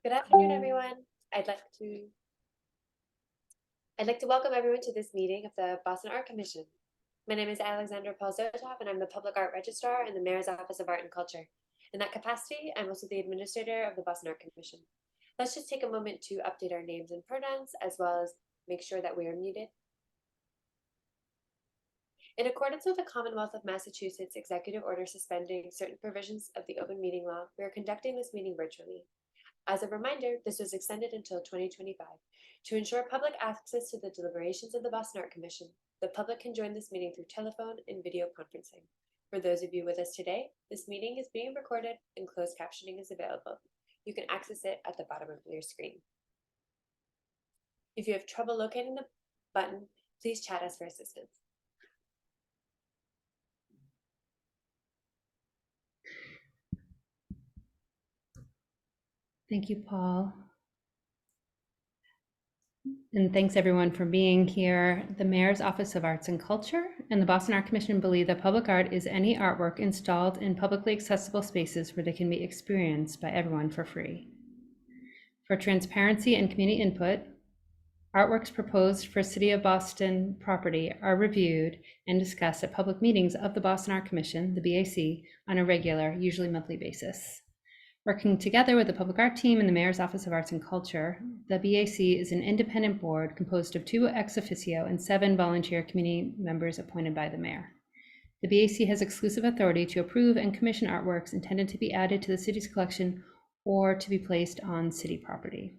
Good afternoon, everyone. I'd like to welcome everyone to this meeting of the Boston Art Commission. My name is Alexandra Adamo, and I'm the Public Art Registrar in the Mayor's Office of Art and Culture. In that capacity, I'm also the Administrator of the Boston Art Commission. Let's just take a moment to update our names and pronouns, as well as make sure that we are muted. In accordance with the Commonwealth of Massachusetts Executive Order suspending certain provisions of the Open Meeting Law, we are conducting this meeting virtually. As a reminder, this was extended until 2025. To ensure public access to the deliberations of the Boston Art Commission, the public can join this meeting through telephone and video conferencing. For those of you with us today, this meeting is being recorded and closed captioning is available. You can access it at the bottom of your screen. If you have trouble locating the button, please chat us for assistance. Thank you, Paul. And thanks everyone for being here. The Mayor's Office of Arts and Culture and the Boston Art Commission believe that public art is any artwork installed in publicly accessible spaces where they can be experienced by everyone for free. For transparency and community input, artworks proposed for City of Boston property are reviewed and discussed at public meetings of the Boston Art Commission, the BAC, on a regular, usually monthly basis. Working together with the Public Art Team and the Mayor's Office of Arts and Culture, the BAC is an independent board composed of 2 ex officio and 7 volunteer community members appointed by the Mayor. The BAC has exclusive authority to approve and commission artworks intended to be added to the city's collection or to be placed on city property.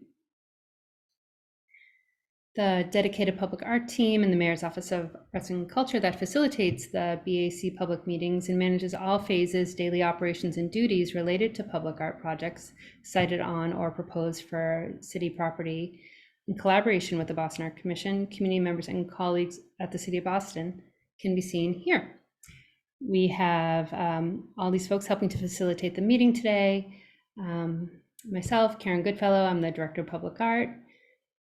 The dedicated Public Art Team and the Mayor's Office of Arts and Culture that facilitates the BAC public meetings and manages all phases, daily operations, and duties related to public art projects cited on or proposed for city property in collaboration with the Boston Art Commission, community members, and colleagues at the City of Boston can be seen here. We have all these folks helping to facilitate the meeting today. Myself, Karen Goodfellow, I'm the Director of Public Art.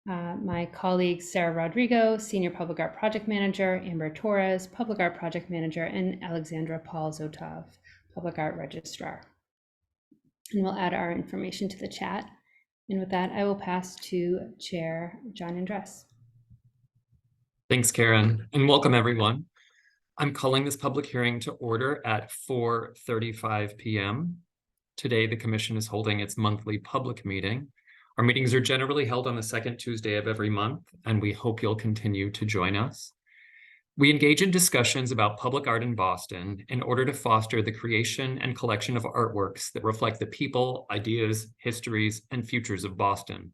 My colleague, Sarah Rodrigo, Senior Public Art Project Manager, Amber Torres, Public Art Project Manager, and Alexandra Zotov, Public Art Registrar. And we'll add our information to the chat. And with that, I will pass to Chair John Andres. Thanks, Karen, and welcome everyone. I'm calling this public hearing to order at 4:35 p.m. Today, the Commission is holding its monthly public meeting. Our meetings are generally held on the second Tuesday of every month, and we hope you'll continue to join us. We engage in discussions about public art in Boston in order to foster the creation and collection of artworks that reflect the people, ideas, histories, and futures of Boston,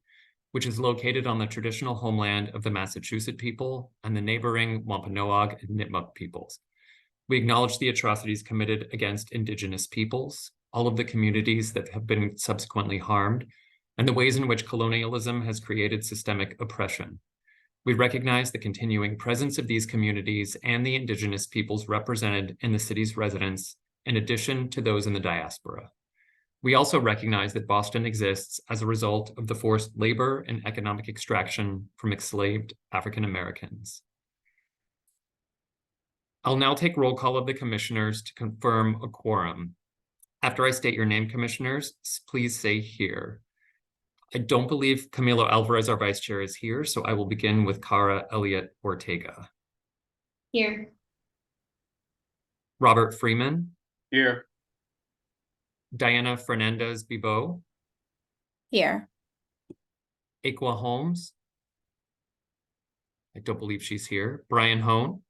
which is located on the traditional homeland of the Massachusetts people and the neighboring Wampanoag and Nipmuc peoples. We acknowledge the atrocities committed against Indigenous peoples, all of the communities that have been subsequently harmed, and the ways in which colonialism has created systemic oppression. We recognize the continuing presence of these communities and the Indigenous peoples represented in the city's residents, in addition to those in the diaspora. We also recognize that Boston exists as a result of the forced labor and economic extraction from enslaved African Americans. I'll now take roll call of the commissioners to confirm a quorum. After I state your name, commissioners, please say here. I don't believe Camilo Alvarez, our vice chair, is here, so I will begin with Cara Elliott Ortega. Here. Robert Freeman. Here. Diana Fernandez-Bibo. Here. Aqua Holmes. I don't believe she's here. Brian Hone.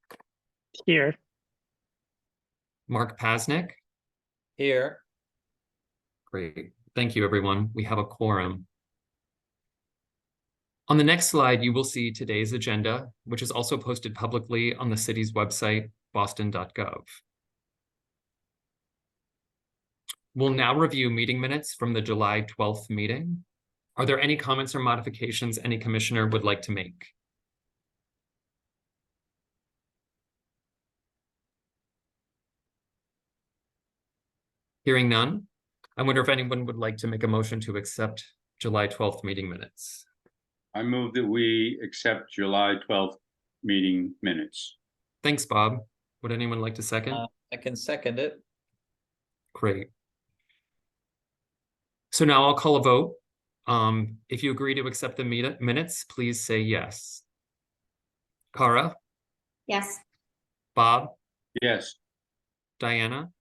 Here. Mark Pasnick. Here. Great. Thank you, everyone. We have a quorum. On the next slide, you will see today's agenda, which is also posted publicly on the city's website, boston.gov. We'll now review meeting minutes from the July 12th meeting. Are there any comments or modifications any commissioner would like to make? Hearing none, I wonder if anyone would like to make a motion to accept July 12th meeting minutes. I move that we accept July 12th meeting minutes. Thanks, Bob. Would anyone like to second? I can second it. Great. So now I'll call a vote If you agree to accept the minutes, please say yes. Cara, Yes. Bob, Yes. Diana,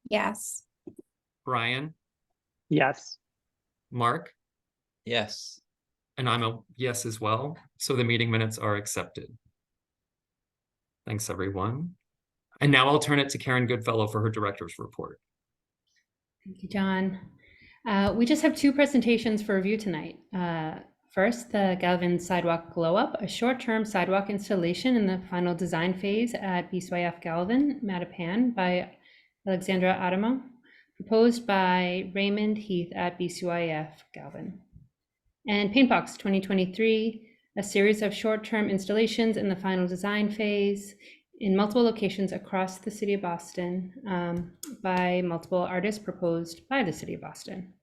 Yes. Brian, Yes. Mark, Yes. and I'm a yes as well. So the meeting minutes are accepted. Thanks, everyone. And now I'll turn it to Karen Goodfellow for her director's report. Thank you, John. We just have two presentations for review tonight. First, the Galvin Sidewalk Glow Up, a short-term sidewalk installation in the final design phase at BCYF Galvin, Mattapan by Alexandra Adamo, proposed by Raymond Heath at BCYF Galvin. And Paintbox 2023, a series of short-term installations in the final design phase in multiple locations across the city of Boston by multiple artists proposed by the city of Boston.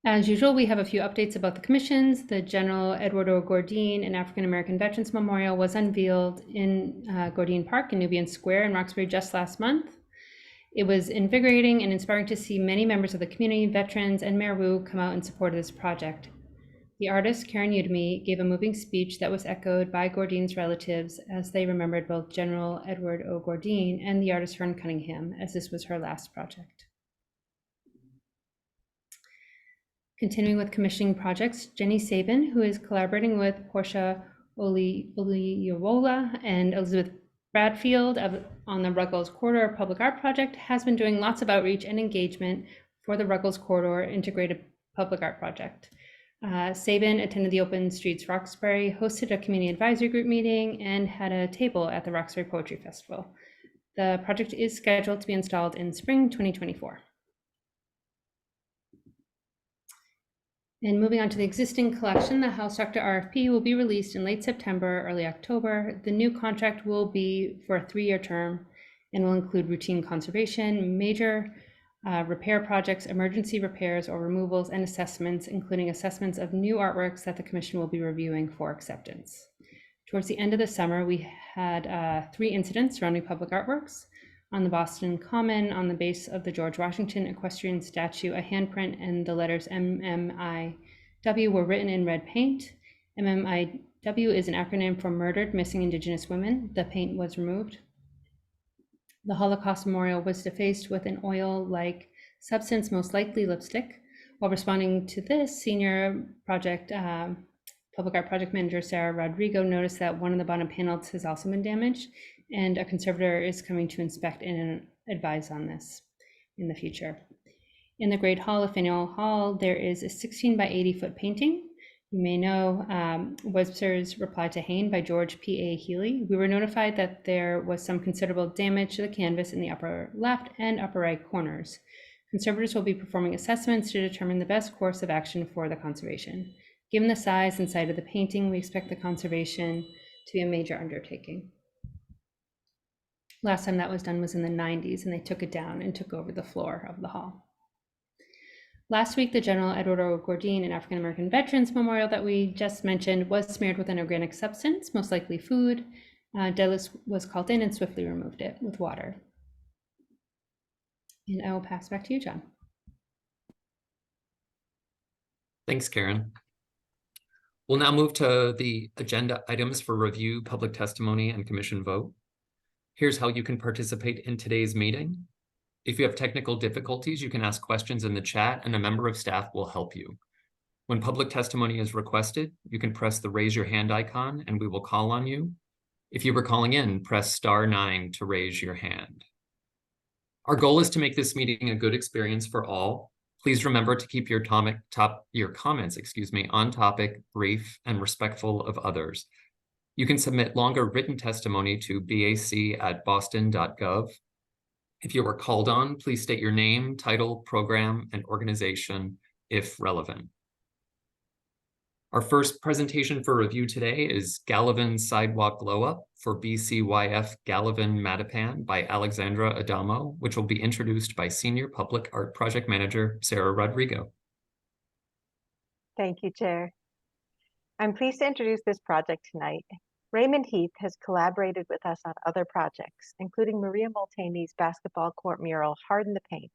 As usual, we have a few updates about the commissions. The General Edward O. Gordine and African American Veterans Memorial was unveiled in Gordine Park in Nubian Square in Roxbury just last month. It was invigorating and inspiring to see many members of the community, veterans, and Mayor Wu come out in support of this project. The artist, Karen Udemy, gave a moving speech that was echoed by Gordine's relatives as they remembered both General Edward O. Gordine and the artist Fern Cunningham, as this was her last project. Continuing with commissioning projects, Jenny Sabin, who is collaborating with Portia Oliyowola and Elizabeth Bradfield on the Ruggles Corridor Public Art Project, has been doing lots of outreach and engagement for the Ruggles Corridor Integrated Public Art Project. Sabin attended the Open Streets Roxbury, hosted a community advisory group meeting, and had a table at the Roxbury Poetry Festival. The project is scheduled to be installed in spring 2024. And moving on to the existing collection, the House Doctor RFP will be released in late September, early October. The new contract will be for a 3-year term and will include routine conservation, major repair projects, emergency repairs or removals, and assessments, including assessments of new artworks that the Commission will be reviewing for acceptance. Towards the end of the summer, we had 3 incidents surrounding public artworks. On the Boston Common, on the base of the George Washington equestrian statue, a handprint and the letters MMIW were written in red paint. MMIW is an acronym for Murdered Missing Indigenous Women. The paint was removed. The Holocaust Memorial was defaced with an oil-like substance, most likely lipstick. While responding to this, senior project public art project manager Sarah Rodrigo noticed that one of the bottom panels has also been damaged, and a conservator is coming to inspect and advise on this in the future. In the Great Hall of Faneuil Hall, there is a 16 by 80 foot painting. You may know Webster's Reply to Hayne by George P.A. Healy. We were notified that there was some considerable damage to the canvas in the upper left and upper right corners. Conservators will be performing assessments to determine the best course of action for the conservation. Given the size and site of the painting, we expect the conservation to be a major undertaking. Last time that was done was in the 90s, and they took it down and took over the floor of the hall. Last week, the General Edward O. Gordine and African American Veterans Memorial that we just mentioned was smeared with an organic substance, most likely food. Delis was called in and swiftly removed it with water. And I will pass back to you, John. Thanks, Karen. We'll now move to the agenda items for review, public testimony, and commission vote. Here's how you can participate in today's meeting. If you have technical difficulties, you can ask questions in the chat and a member of staff will help you. When public testimony is requested, you can press the raise your hand icon and we will call on you. If you were calling in, press *9 to raise your hand. Our goal is to make this meeting a good experience for all. Please remember to keep your comments, on topic, brief, and respectful of others. You can submit longer written testimony to bac@boston.gov. If you are called on, please state your name, title, program, and organization if relevant. Our first presentation for review today is Galvin Sidewalk Glow Up for BCYF Galvin Mattapan by Alexandra Adamo, which will be introduced by Senior Public Art Project Manager Sarah Rodrigo. Thank you, Chair. I'm pleased to introduce this project tonight. Raymond Heath has collaborated with us on other projects, including Maria Molteni's basketball court mural, Harden the Paint,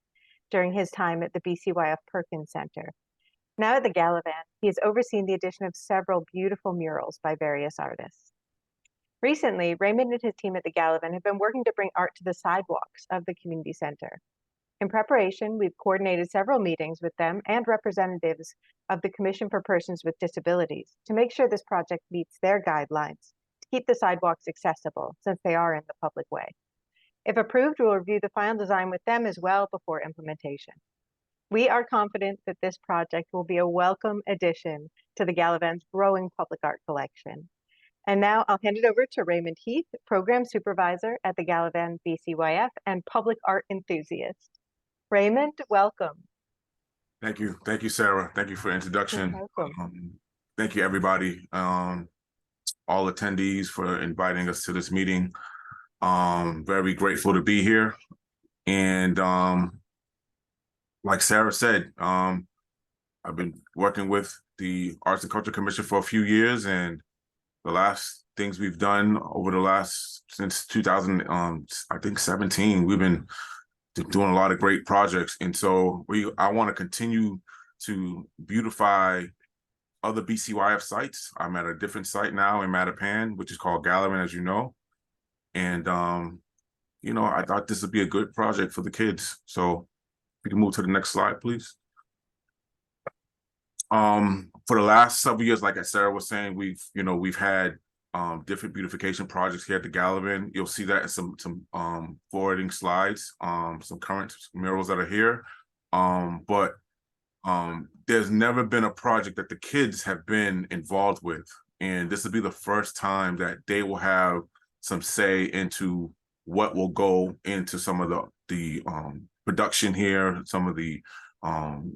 during his time at the BCYF Perkins Center. Now at the Galavan, he has overseen the addition of several beautiful murals by various artists. Recently, Raymond and his team at the Galavan have been working to bring art to the sidewalks of the community center. In preparation, we've coordinated several meetings with them and representatives of the Commission for Persons with Disabilities to make sure this project meets their guidelines to keep the sidewalks accessible since they are in the public way. If approved, we'll review the final design with them as well before implementation. We are confident that this project will be a welcome addition to the Galavan's growing public art collection. And now I'll hand it over to Raymond Heath, Program Supervisor at the Galavan BCYF and public art enthusiast. Raymond, welcome. Thank you. Thank you, Sarah. Thank you for the introduction. You're welcome. Thank you, everybody, all attendees for inviting us to this meeting. Very grateful to be here. And like Sarah said, I've been working with the Arts and Culture Commission for a few years, and the last things we've done over the last, since 2017, we've been doing a lot of great projects. And so I want to continue to beautify other BCYF sites. I'm at a different site now in Mattapan, which is called Galavan, as you know. And, you know, I thought this would be a good project for the kids. So we can move to the next slide, please. For the last several years, like Sarah was saying, we've had different beautification projects here at the Galavan. You'll see that in some forwarding slides, some current murals that are here. But there's never been a project that the kids have been involved with. And this will be the first time that they will have some say into what will go into some of the production here, some of the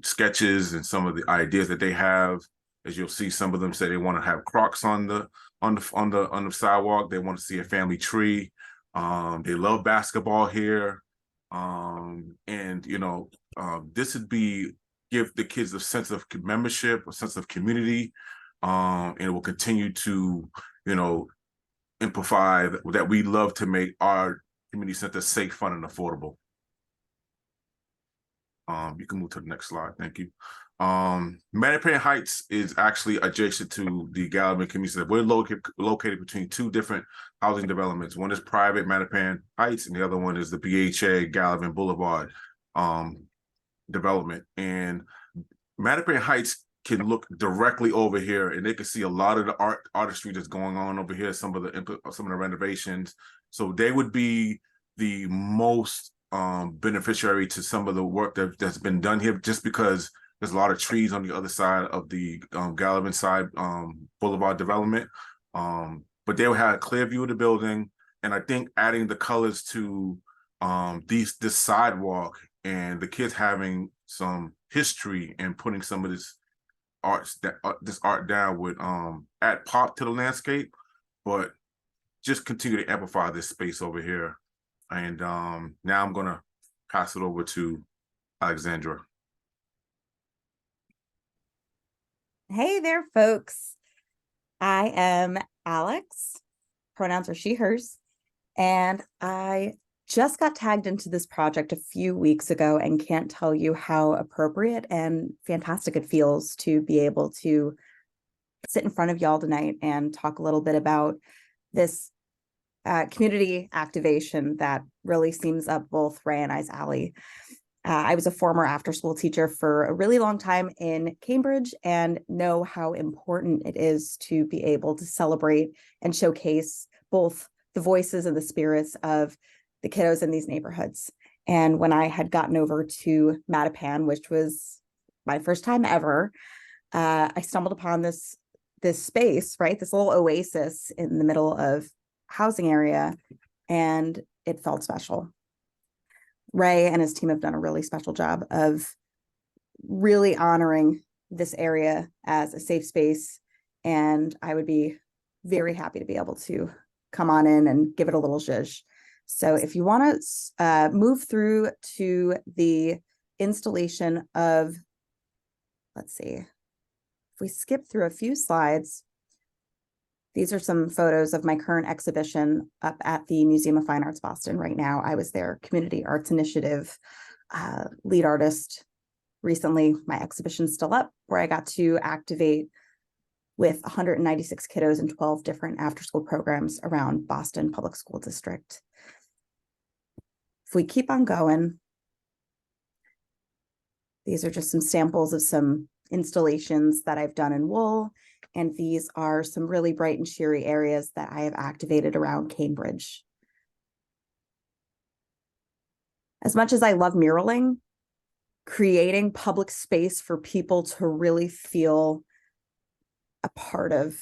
sketches and some of the ideas that they have. As you'll see, some of them say they want to have Crocs on the sidewalk. They want to see a family tree. They love basketball here. And you know, this would give the kids a sense of membership, a sense of community, and it will continue to, you know, amplify that we love to make our community center safe, fun, and affordable. You can move to the next slide. Thank you. Mattapan Heights is actually adjacent to the Galavan Community Center. We're located between two different housing developments. One is private Mattapan Heights, and the other one is the BHA Galavan Boulevard development. And Mattapan Heights can look directly over here, and they can see a lot of the artistry that's going on over here. Some of the renovations. So they would be the most beneficiary to some of the work that's been done here, just because there's a lot of trees on the other side of the Galavan side Boulevard development. But they will have a clear view of the building, and I think adding the colors to this sidewalk and the kids having some history and putting some of this art down would add pop to the landscape, but just continue to amplify this space over here. And now I'm gonna pass it over to Alexandra. Hey there, folks. I am Alex. Pronouns are she, hers. And I just got tagged into this project a few weeks ago and can't tell you how appropriate and fantastic it feels to be able to sit in front of y'all tonight and talk a little bit about this community activation that really seems up both Ray and I's alley. I was a former after-school teacher for a really long time in Cambridge and know how important it is to be able to celebrate and showcase both the voices and the spirits of the kiddos in these neighborhoods. And when I had gotten over to Mattapan, which was my first time ever, I stumbled upon this space, right? This little oasis in the middle of housing area, and it felt special. Ray and his team have done a really special job of really honoring this area as a safe space, and I would be very happy to be able to come on in and give it a little zhuzh. So if you want to move through to the installation of, let's see, if we skip through a few slides, these are some photos of my current exhibition up at the Museum of Fine Arts Boston right now. I was their Community Arts Initiative lead artist recently. My exhibition's still up, where I got to activate with 196 kiddos in 12 different after-school programs around Boston Public School District. If we keep on going, these are just some samples of some installations that I've done in wool, and these are some really bright and cheery areas that I have activated around Cambridge. As much as I love muraling, creating public space for people to really feel a part of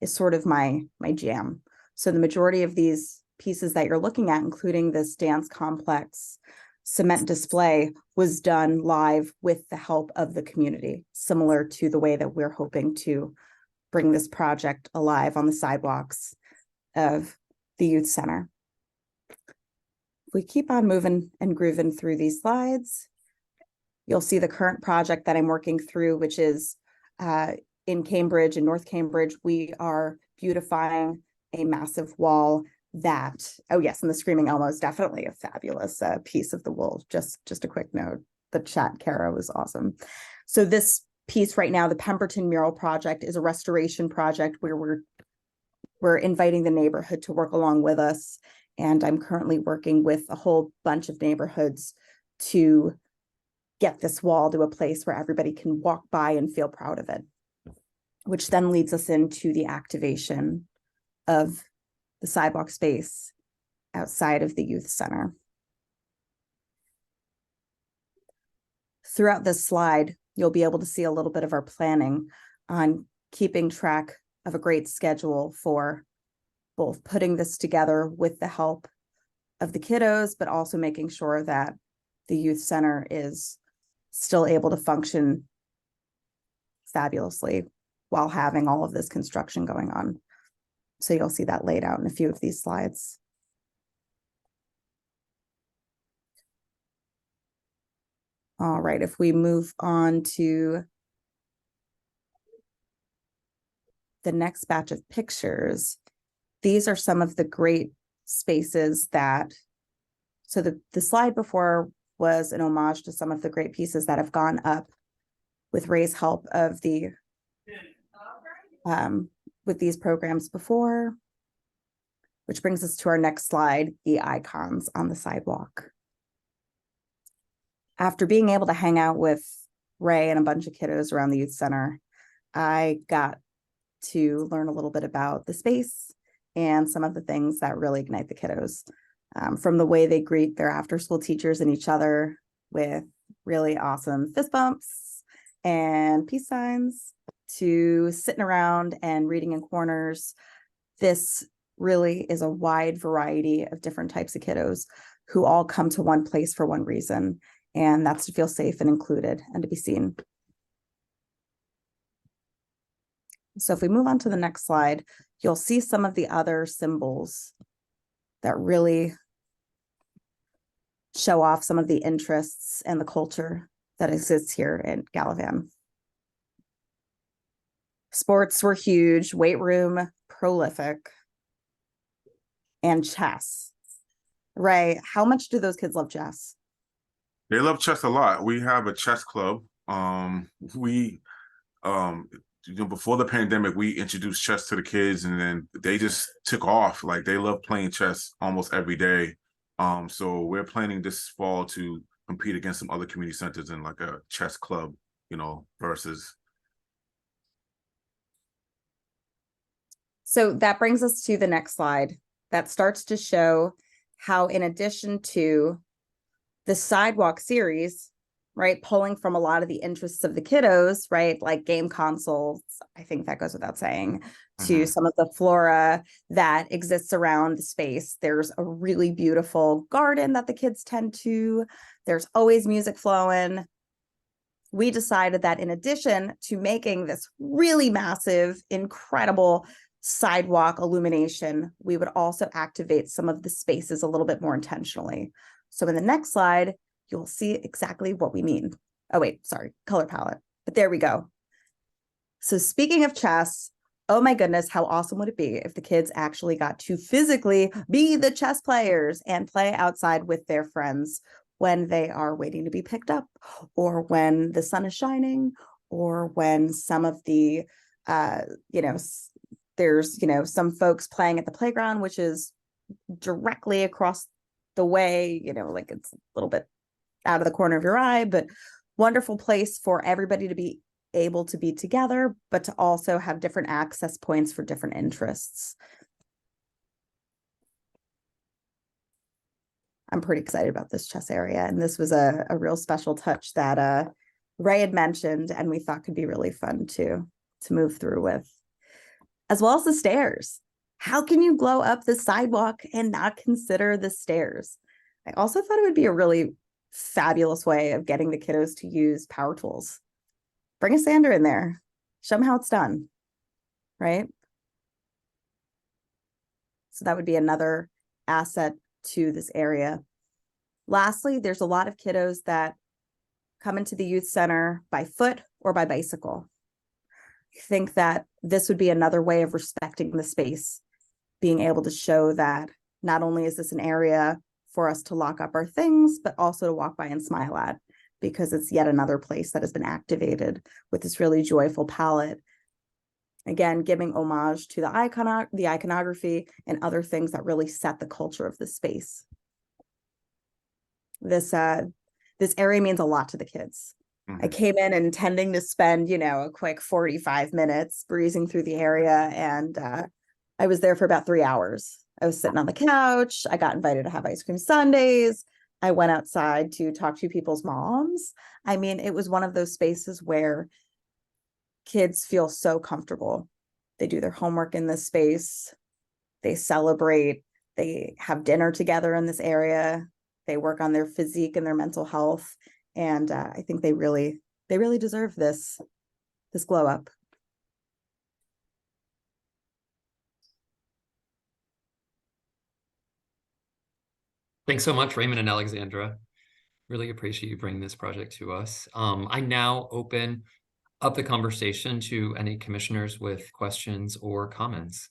is sort of my jam. So the majority of these pieces that you're looking at, including this dance complex cement display, was done live with the help of the community, similar to the way that we're hoping to bring this project alive on the sidewalks of the youth center. If we keep on moving and grooving through these slides, you'll see the current project that I'm working through, which is in Cambridge, in North Cambridge. We are beautifying a massive wall that, oh yes, and the Screaming Elmo is definitely a fabulous piece of the wool. Just a quick note, the chat, Kara, was awesome. So this piece right now, the Pemberton Mural Project, is a restoration project where we're inviting the neighborhood to work along with us. And I'm currently working with a whole bunch of neighborhoods to get this wall to a place where everybody can walk by and feel proud of it, which then leads us into the activation of the sidewalk space outside of the youth center. Throughout this slide, you'll be able to see a little bit of our planning on keeping track of a great schedule for both putting this together with the help of the kiddos, but also making sure that the youth center is still able to function fabulously while having all of this construction going on. So you'll see that laid out in a few of these slides. All right, if we move on to the next batch of pictures, these are some of the great spaces that, so the slide before was an homage to some of the great pieces that have gone up with Ray's help of the with these programs before, which brings us to our next slide, the icons on the sidewalk. After being able to hang out with Ray and a bunch of kiddos around the youth center, I got to learn a little bit about the space and some of the things that really ignite the kiddos, from the way they greet their after-school teachers and each other with really awesome fist bumps and peace signs, to sitting around and reading in corners. This really is a wide variety of different types of kiddos who all come to one place for one reason, and that's to feel safe and included and to be seen. So if we move on to the next slide, you'll see some of the other symbols that really show off some of the interests and the culture that exists here in Gallivan. Sports were huge, weight room prolific, and chess. Ray, how much do those kids love chess? They love chess a lot. We have a chess club. Before the pandemic, we introduced chess to the kids, and then they just took off. Like, they love playing chess almost every day. So we're planning this fall to compete against some other community centers in like a chess club, versus. So that brings us to the next slide that starts to show how, in addition to the sidewalk series, right, pulling from a lot of the interests of the kiddos, right, like game consoles, I think that goes without saying, to some of the flora that exists around the space. There's a really beautiful garden that the kids tend to. There's always music flowing. We decided that in addition to making this really massive, incredible sidewalk illumination, we would also activate some of the spaces a little bit more intentionally. So in the next slide, you'll see exactly what we mean. Oh wait, sorry, color palette, but there we go. So speaking of chess, oh my goodness, how awesome would it be if the kids actually got to physically be the chess players and play outside with their friends when they are waiting to be picked up, or when the sun is shining, or when some of the, there's, some folks playing at the playground, which is directly across the way, like it's a little bit out of the corner of your eye, but wonderful place for everybody to be able to be together, but to also have different access points for different interests. I'm pretty excited about this chess area, and this was a real special touch that Ray had mentioned, and we thought could be really fun to move through with, as well as the stairs. How can you glow up the sidewalk and not consider the stairs? I also thought it would be a really fabulous way of getting the kiddos to use power tools. Bring a sander in there, show them how it's done, right? So that would be another asset to this area. Lastly, there's a lot of kiddos that come into the youth center by foot or by bicycle. I think that this would be another way of respecting the space, being able to show that not only is this an area for us to lock up our things, but also to walk by and smile at, because it's yet another place that has been activated with this really joyful palette. Again, giving homage to the iconography and other things that really set the culture of the space. This area means a lot to the kids. I came in intending to spend, a quick 45 minutes breezing through the area, and I was there for about 3 hours. I was sitting on the couch. I got invited to have ice cream sundaes. I went outside to talk to people's moms. I mean, it was one of those spaces where kids feel so comfortable. They do their homework in this space. They celebrate. They have dinner together in this area. They work on their physique and their mental health. And I think they really deserve this glow up. Thanks so much, Raymond and Alexandra. Really appreciate you bringing this project to us. I now open up the conversation to any commissioners with questions or comments.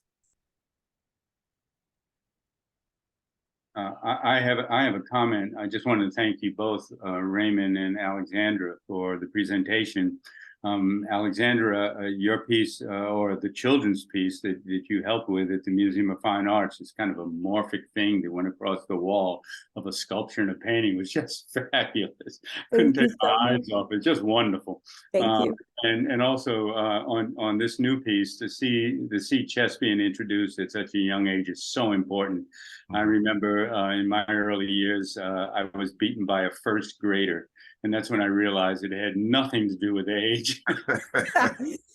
I have a comment. I just wanted to thank you both, Raymond and Alexandra, for the presentation. Alexandra, your piece or the children's piece that you helped with at the Museum of Fine Arts is kind of a morphic thing that went across the wall of a sculpture and a painting. It was just fabulous. Couldn't take my eyes off it. Just wonderful. Thank you. And also on this new piece, to see chess being introduced at such a young age is so important. I remember in my early years, I was beaten by a first grader. And that's when I realized it had nothing to do with age.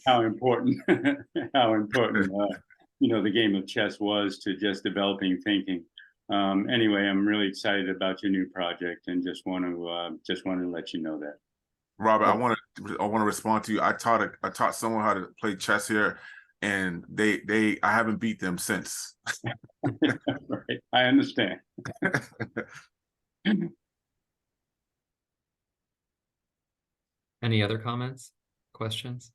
how important the game of chess was to just developing thinking. Anyway, I'm really excited about your new project, and just want to let you know that. Robert, I want to respond to you. I taught someone how to play chess here, and I haven't beat them since. Right, I understand. Any other comments, questions?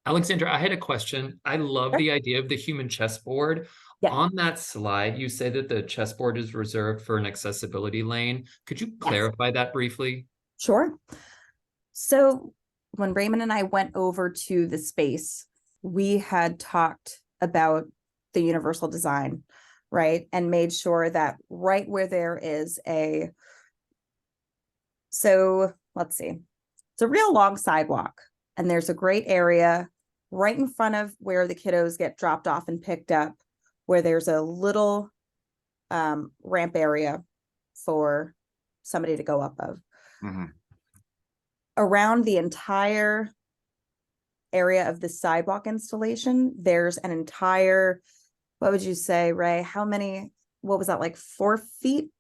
Alexandra, I had a question. I love the idea of the human chessboard. Yeah. On that slide, you say that the chessboard is reserved for an accessibility lane. Could you clarify that briefly? Sure. So when Raymond and I went over to the space, we had talked about the universal design, right? And made sure that right where there is let's see, it's a real long sidewalk, and there's a great area right in front of where the kiddos get dropped off and picked up, where there's a little ramp area for somebody to go up of. Around the entire area of the sidewalk installation, there's an entire, what would you say, Ray? What was that, like 4 feet?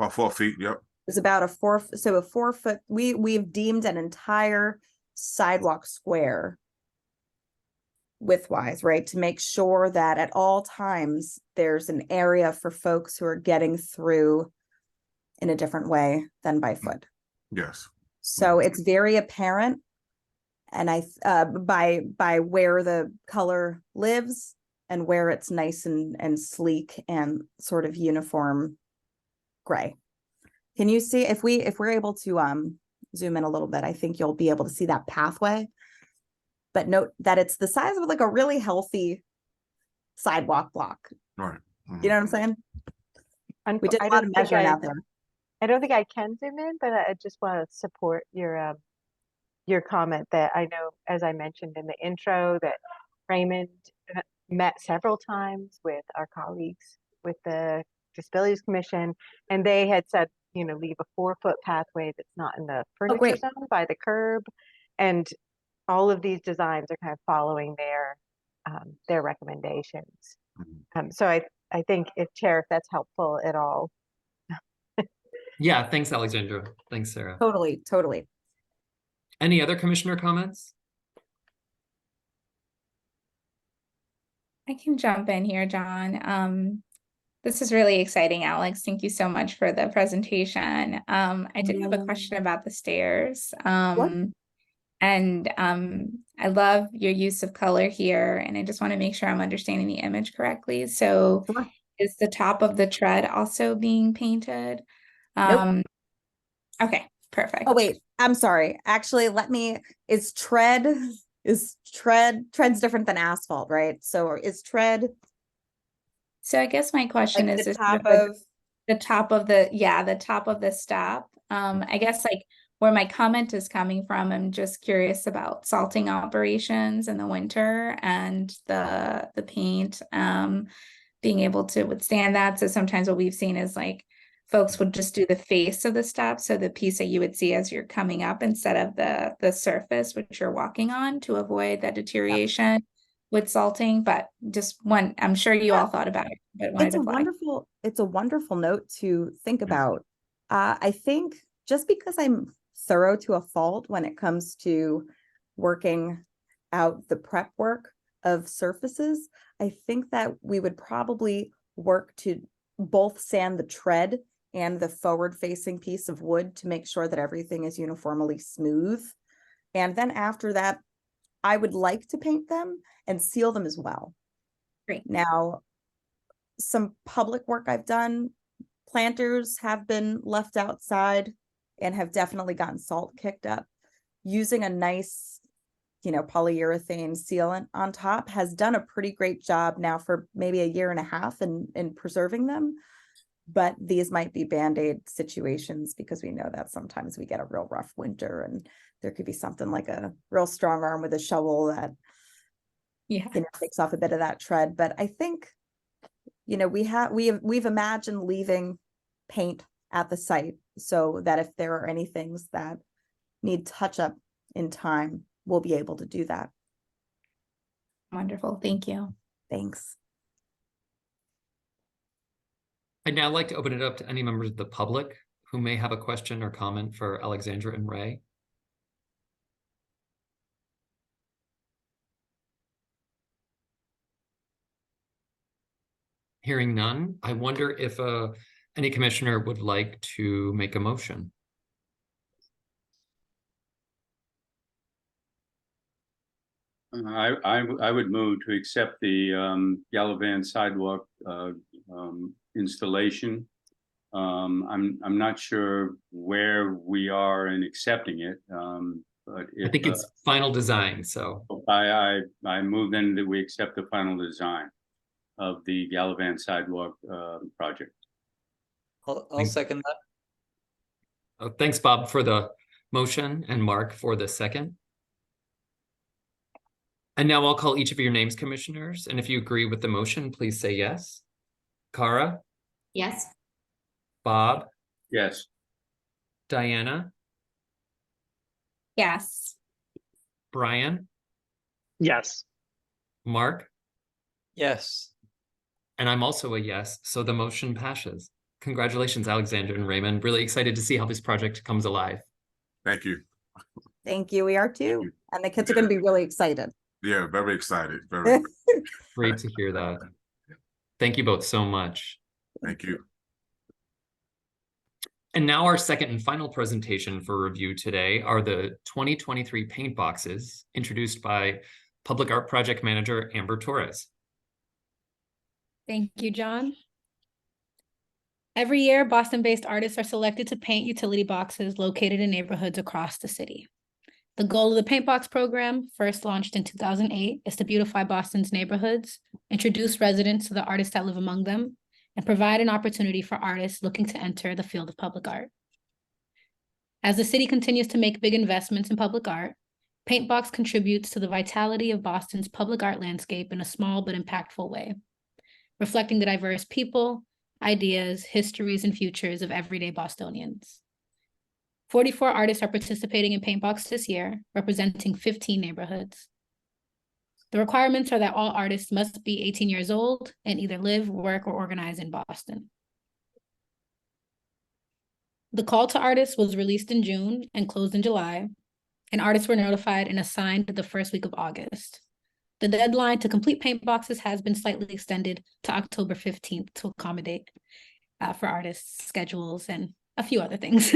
About 4 feet, yep. It's about a 4 foot. We've deemed an entire sidewalk square widthwise, right, to make sure that at all times there's an area for folks who are getting through in a different way than by foot. Yes. So it's very apparent, and by where the color lives and where it's nice and sleek and sort of uniform gray. Can you see if we're able to zoom in a little bit, I think you'll be able to see that pathway. But note that it's the size of like a really healthy sidewalk block. Right. You know what I'm saying? We did I a lot don't of think measuring out there. I don't think I can zoom in, but I just want to support your comment that I know, as I mentioned in the intro, that Raymond met several times with our colleagues with the Disabilities Commission, and they had said, you know, leave a 4-foot pathway that's not in the furniture great. zone by the curb, and all of these designs are kind of following their recommendations. So I think if that's helpful at all. Yeah, thanks, Alexandra. Thanks, Sarah. Totally. Any other commissioner comments? I can jump in here, John. This is really exciting, Alex. Thank you so much for the presentation. I did have a question about the stairs. And I love your use of color here, and I just want to make sure I'm understanding the image correctly. So is the top of the tread also being painted? Nope. Okay, perfect. Oh, wait, I'm sorry. Actually, tread's different than asphalt, right? So is tread So I guess my question like is the sort top of of the top of the top of the step. I guess like where my comment is coming from, I'm just curious about salting operations in the winter and the paint being able to withstand that. So sometimes what we've seen is like folks would just do the face of the step, so the piece that you would see as you're coming up instead of the surface which you're walking on, to avoid that deterioration with salting. But just one, I'm sure you all thought about it, but wanted to flag. it's a wonderful note to think about. I think just because I'm thorough to a fault when it comes to working out the prep work of surfaces, I think that we would probably work to both sand the tread and the forward facing piece of wood to make sure that everything is uniformly smooth. And then after that, I would like to paint them and seal them as well. Great. Now, some public work I've done, planters have been left outside and have definitely gotten salt kicked up. Using a nice, polyurethane sealant on top has done a pretty great job now for maybe 1.5 years in preserving them. But these might be Band-Aid situations, because we know that sometimes we get a real rough winter and there could be something like a real strong arm with a shovel that takes off a bit of that tread. But I think, we've imagined leaving paint at the site so that if there are any things that need touch up in time, we'll be able to do that. Wonderful. Thank you. Thanks. I'd now like to open it up to any members of the public who may have a question or comment for Alexandra and Ray. Hearing none, I wonder if any commissioner would like to make a motion. I would move to accept the Galavan sidewalk installation. I'm not sure where we are in accepting it, but I think it's final design. So I move then that we accept the final design of the Galavan sidewalk project. I'll second that. oh, thanks, Bob, for the motion, and Mark for the second. And now I'll call each of your names, commissioners, and if you agree with the motion, please say yes. Cara? Yes. Bob? Yes. Diana? Yes. Brian? Yes. Mark? Yes. And I'm also a yes, so the motion passes. Congratulations, Alexandra and Raymond. Really excited to see how this project comes alive. Thank you. Thank you. We are too. And the kids are going to be really excited. Yeah, very excited. Very. Great to hear that. Thank you both so much. Thank you. And now our second and final presentation for review today are the 2023 paint boxes introduced by Public Art Project Manager Amber Torres. Thank you, John. Every year, Boston-based artists are selected to paint utility boxes located in neighborhoods across the city. The goal of the Paintbox program, first launched in 2008, is to beautify Boston's neighborhoods, introduce residents to the artists that live among them, and provide an opportunity for artists looking to enter the field of public art. As the city continues to make big investments in public art, Paintbox contributes to the vitality of Boston's public art landscape in a small but impactful way, reflecting the diverse people, ideas, histories, and futures of everyday Bostonians. 44 artists are participating in Paintbox this year, representing 15 neighborhoods. The requirements are that all artists must be 18 years old and either live, work, or organize in Boston. The call to artists was released in June and closed in July, and artists were notified and assigned the first week of August. The deadline to complete paint boxes has been slightly extended to October 15th to accommodate for artists' schedules and a few other things.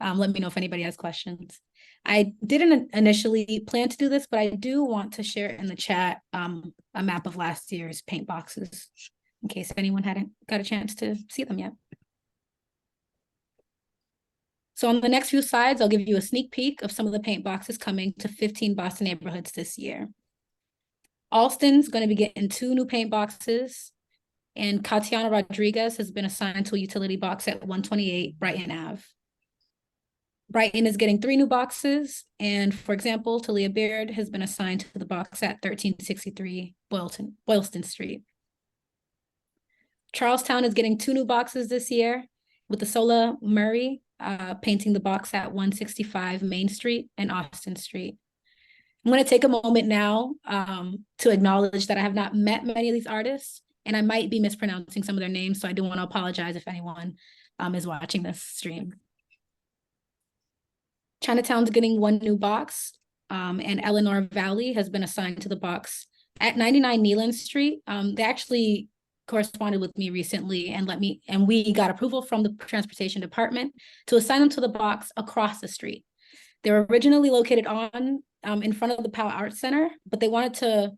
Let me know if anybody has questions. I didn't initially plan to do this, but I do want to share in the chat a map of last year's paint boxes in case anyone hadn't got a chance to see them yet. So on the next few slides, I'll give you a sneak peek of some of the paint boxes coming to 15 Boston neighborhoods this year. Alston's going to be getting 2 new paint boxes, and Katiana Rodriguez has been assigned to a utility box at 128 Brighton Ave. Brighton is getting 3 new boxes, and for example, Talia Beard has been assigned to the box at 1363 Boylston Street. Charlestown is getting 2 new boxes this year, with the Sola Murray painting the box at 165 Main Street and Austin Street. I'm going to take a moment now to acknowledge that I have not met many of these artists, and I might be mispronouncing some of their names, so I do want to apologize if anyone is watching this stream. Chinatown's getting 1 new box, and Eleanor Valley has been assigned to the box at 99 Neelan Street. They actually corresponded with me recently and we got approval from the transportation department to assign them to the box across the street. They were originally located in front of the Powell Art Center, but they wanted to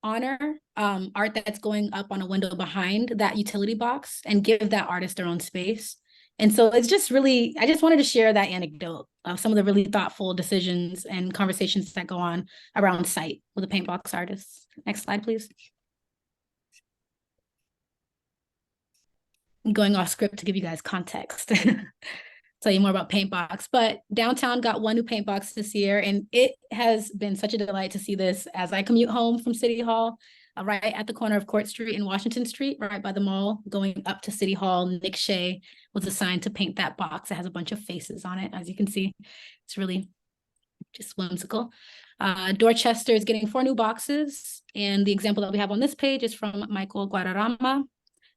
honor art that's going up on a window behind that utility box and give that artist their own space. And so it's just really, I just wanted to share that anecdote of some of the really thoughtful decisions and conversations that go on around site with the paint box artists. Next slide, please. I'm going off script to give you guys context. Tell you more about Paintbox, but downtown got 1 new Paintbox this year, and it has been such a delight to see this as I commute home from City Hall, right at the corner of Court Street and Washington Street, right by the mall, going up to City Hall. Nick Shea was assigned to paint that box. It has a bunch of faces on it, as you can see. It's really just whimsical. Dorchester is getting 4 new boxes, and the example that we have on this page is from Michael Guadarrama,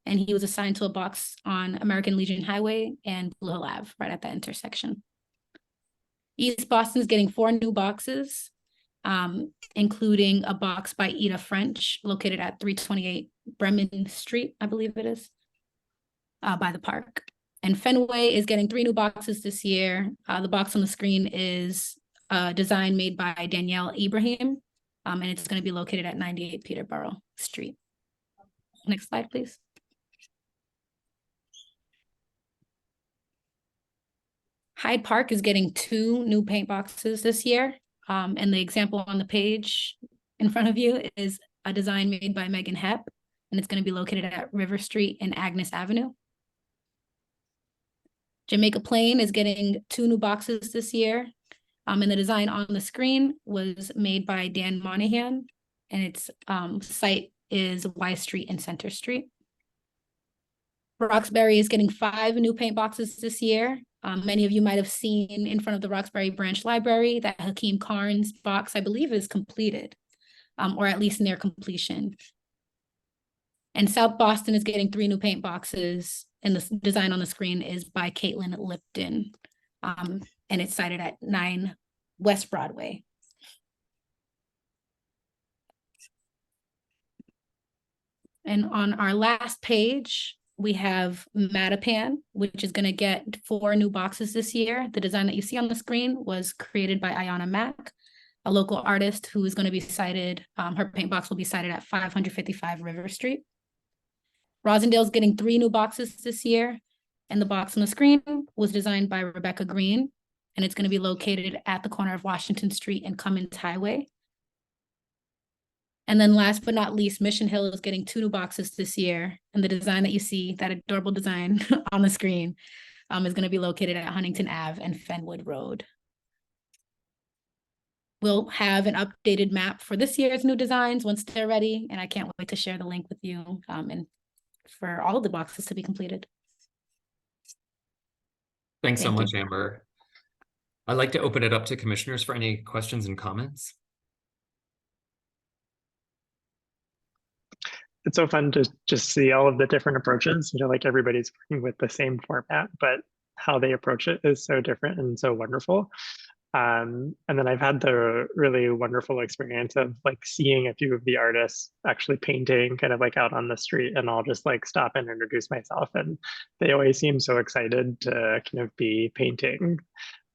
and he was assigned to a box on American Legion Highway and Blue Hill Ave, right at that intersection. East Boston's getting 4 new boxes, including a box by Ida French, located at 328 Bremen Street, I believe it is, by the park. And Fenway is getting 3 new boxes this year. The box on the screen is a design made by Danielle Ibrahim, and it's going to be located at 98 Peterborough Street. Next slide, please. Hyde Park is getting 2 new paint boxes this year. And the example on the page in front of you is a design made by Megan Hepp, and it's going to be located at River Street and Agnes Avenue. Jamaica Plain is getting 2 new boxes this year. And the design on the screen was made by Dan Monahan, and its site is Y Street and Center Street. Roxbury is getting 5 new paint boxes this year. Many of you might have seen in front of the Roxbury Branch Library that Hakeem Carnes box, I believe, is completed, or at least near completion. And South Boston is getting 3 new paint boxes, and the design on the screen is by Caitlin Lipton, and it's cited at 9 West Broadway. And on our last page, we have Mattapan, which is going to get 4 new boxes this year. The design that you see on the screen was created by Ayana Mack, a local artist who is going to be cited. Her paint box will be cited at 555 River Street. Rosendale's getting 3 new boxes this year, and the box on the screen was designed by Rebecca Green, and it's going to be located at the corner of Washington Street and Cummins Highway. And then last but not least, Mission Hill is getting 2 new boxes this year, and the design that you see, that adorable design on the screen, is going to be located at Huntington Ave and Fenwood Road. We'll have an updated map for this year's new designs once they're ready, and I can't wait to share the link with you and for all of the boxes to be completed. Thanks so Thank you. much, Amber. I'd like to open it up to commissioners for any questions and comments. It's so fun to just see all of the different approaches. You know, like everybody's working with the same format, but how they approach it is so different and so wonderful. And then I've had the really wonderful experience of like seeing a few of the artists actually painting kind of like out on the street, and I'll just like stop and introduce myself, and they always seem so excited to kind of be painting.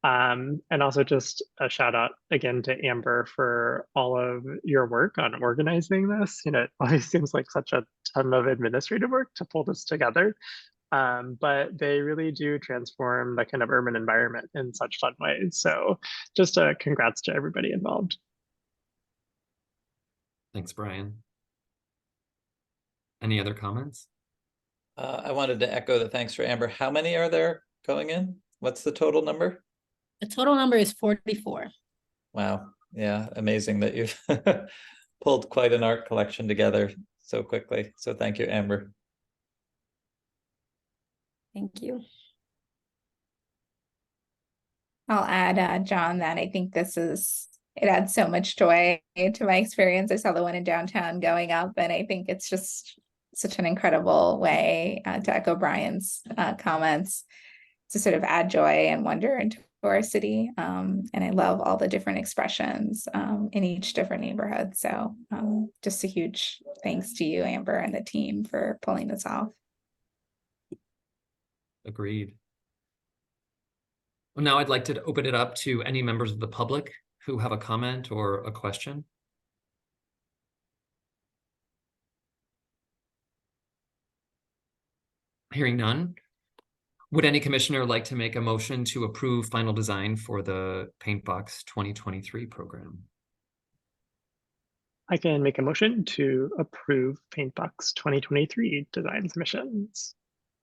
And also just a shout out again to Amber for all of your work on organizing this. You know, it always seems like such a ton of administrative work to pull this together. But they really do transform the kind of urban environment in such fun ways. So just a congrats to everybody involved. Thanks, Brian. Any other comments? I wanted to echo the thanks for Amber. How many are there going in? What's the total number? The total number is 44. Wow. Yeah, amazing that you've pulled quite an art collection together so quickly. So thank you, Amber. Thank you. I'll add, John, that I think it adds so much joy to my experience. I saw the one in downtown going up, and I think it's just such an incredible way to echo Brian's comments to sort of add joy and wonder into our city. And I love all the different expressions in each different neighborhood. So just a huge thanks to you, Amber, and the team for pulling this off. Agreed. Well, now I'd like to open it up to any members of the public who have a comment or a question. Hearing none. Would any commissioner like to make a motion to approve final design for the Paintbox 2023 program? I can make a motion to approve Paintbox 2023 design submissions.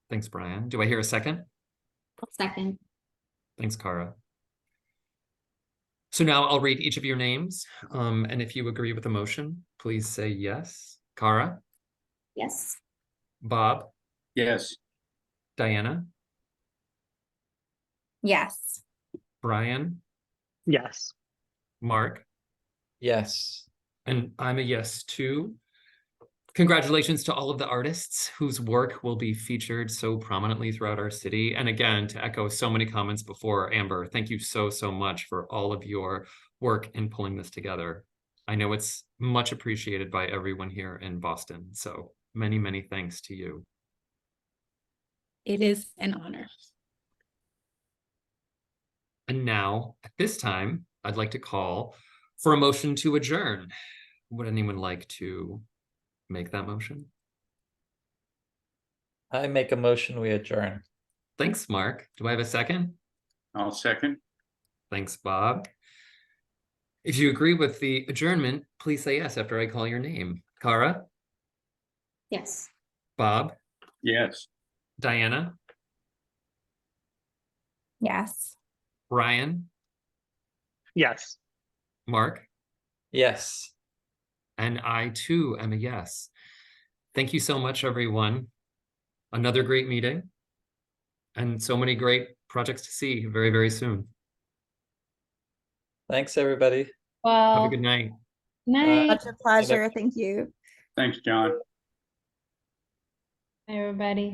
Thanks, Brian. Do I hear a second? Second. Thanks, Cara. So now I'll read each of your names. And if you agree with the motion, please say yes. Cara? Yes. Bob? Yes. Diana? Yes. Brian? Yes. Mark? Yes. And I'm a yes too. Congratulations to all of the artists whose work will be featured so prominently throughout our city. And again, to echo so many comments before, Amber, thank you so much for all of your work in pulling this together. I know it's much appreciated by everyone here in Boston. So many thanks to you. It is an honor. And now, at this time, I'd like to call for a motion to adjourn. Would anyone like to make that motion? I make a motion, we adjourn. Thanks, Mark. Do I have a second? I'll second. Thanks, Bob. If you agree with the adjournment, please say yes after I call your name. Cara? Yes. Bob? Yes. Diana? Yes. Brian? Yes. Mark? Yes. And I too am a yes. Thank you so much, everyone. Another great meeting and so many great projects to see very soon. Thanks, everybody. Well, Have a good night. night. Such a pleasure. Thank you. Thanks, John. Everybody.